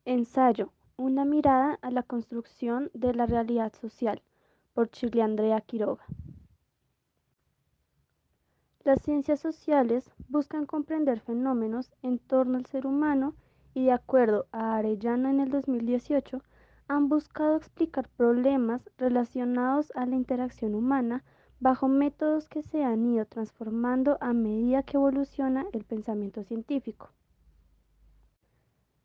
Ensayo: Una mirada a la construcción de la realidad social, por Chile Andrea Quiroga. Las ciencias sociales buscan comprender fenómenos en torno al ser humano y, de acuerdo a Arellano en el 2018, han buscado explicar problemas relacionados a la interacción humana bajo métodos que se han ido transformando a medida que evoluciona el pensamiento científico.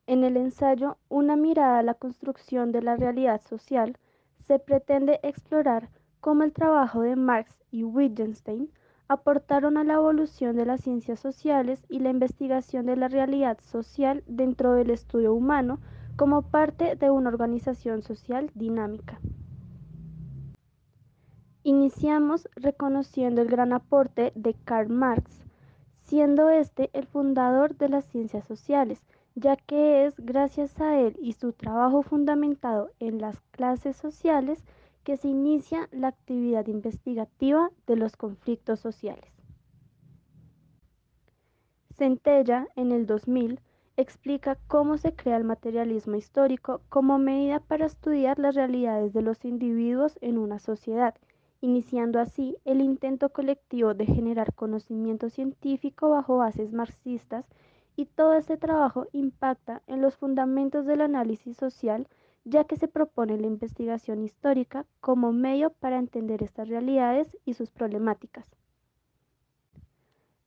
En el ensayo Una mirada a la construcción de la realidad social, se pretende explorar cómo el trabajo de Marx y Wittgenstein aportaron a la evolución de las ciencias sociales y la investigación de la realidad social dentro del estudio humano como parte de una organización social dinámica. Iniciamos reconociendo el gran aporte de Karl Marx, siendo este el fundador de las ciencias sociales, ya que es gracias a él y su trabajo fundamentado en las clases sociales que se inicia la actividad investigativa de los conflictos sociales. Centella, en el 2000, explica cómo se crea el materialismo histórico como medida para estudiar las realidades de los individuos en una sociedad, iniciando así el intento colectivo de generar conocimiento científico bajo bases marxistas, y todo este trabajo impacta en los fundamentos del análisis social, ya que se propone la investigación histórica como medio para entender estas realidades y sus problemáticas.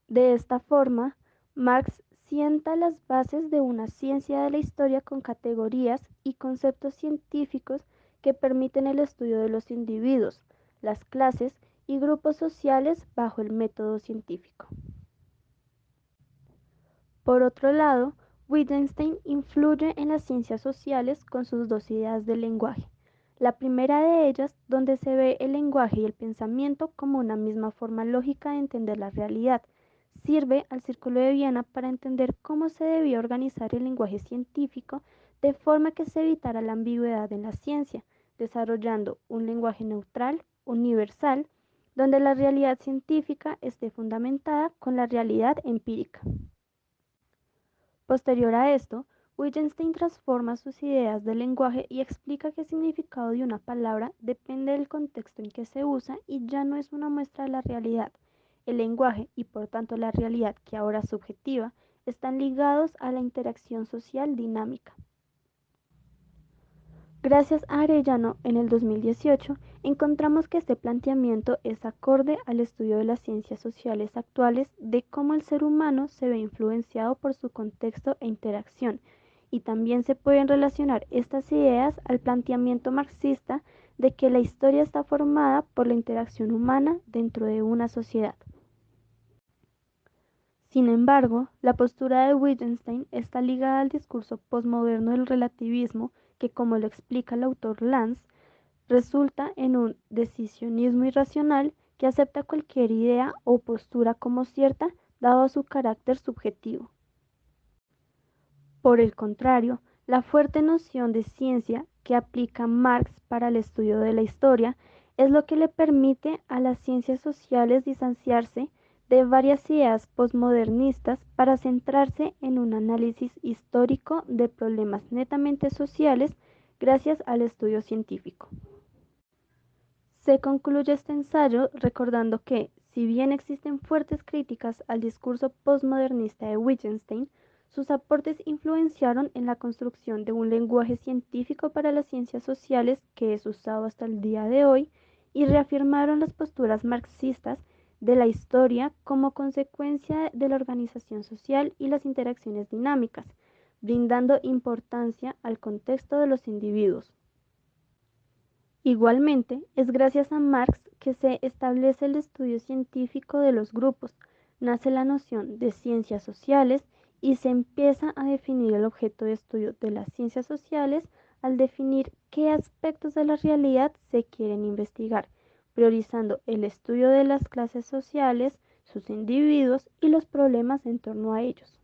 De esta forma, Marx sienta las bases de una ciencia de la historia con categorías y conceptos científicos que permiten el estudio de los individuos, las clases y grupos sociales bajo el método científico. Por otro lado, Wittgenstein influye en las ciencias sociales con sus dos ideas del lenguaje. La primera de ellas, donde se ve el lenguaje y el pensamiento como una misma forma lógica de entender la realidad, sirve al Círculo de Viena para entender cómo se debía organizar el lenguaje científico de forma que se evitara la ambigüedad en la ciencia, desarrollando un lenguaje neutral, universal, donde la realidad científica esté fundamentada con la realidad empírica. Posterior a esto, Wittgenstein transforma sus ideas del lenguaje y explica que el significado de una palabra depende del contexto en que se usa y ya no es una muestra de la realidad. El lenguaje y por tanto la realidad, que ahora es subjetiva, están ligados a la interacción social dinámica. Gracias a Arellano en el 2018, encontramos que este planteamiento es acorde al estudio de las ciencias sociales actuales de cómo el ser humano se ve influenciado por su contexto e interacción, y también se pueden relacionar estas ideas al planteamiento marxista de que la historia está formada por la interacción humana dentro de una sociedad. Sin embargo, la postura de Wittgenstein está ligada al discurso posmoderno del relativismo que, como lo explica el autor Lance, resulta en un decisionismo irracional que acepta cualquier idea o postura como cierta dado su carácter subjetivo. Por el contrario, la fuerte noción de ciencia que aplica Marx para el estudio de la historia es lo que le permite a las ciencias sociales distanciarse de varias ideas posmodernistas para centrarse en un análisis histórico de problemas netamente sociales gracias al estudio científico. Se concluye este ensayo recordando que, si bien existen fuertes críticas al discurso postmodernista de Wittgenstein, sus aportes influenciaron en la construcción de un lenguaje científico para las ciencias sociales que es usado hasta el día de hoy, y reafirmaron las posturas marxistas de la historia como consecuencia de la organización social y las interacciones dinámicas, brindando importancia al contexto de los individuos. Igualmente, es gracias a Marx que se establece el estudio científico de los grupos, nace la noción de ciencias sociales y se empieza a definir el objeto de estudio de las ciencias sociales al definir qué aspectos de la realidad se quieren investigar, priorizando el estudio de las clases sociales, sus individuos y los problemas en torno a ellos.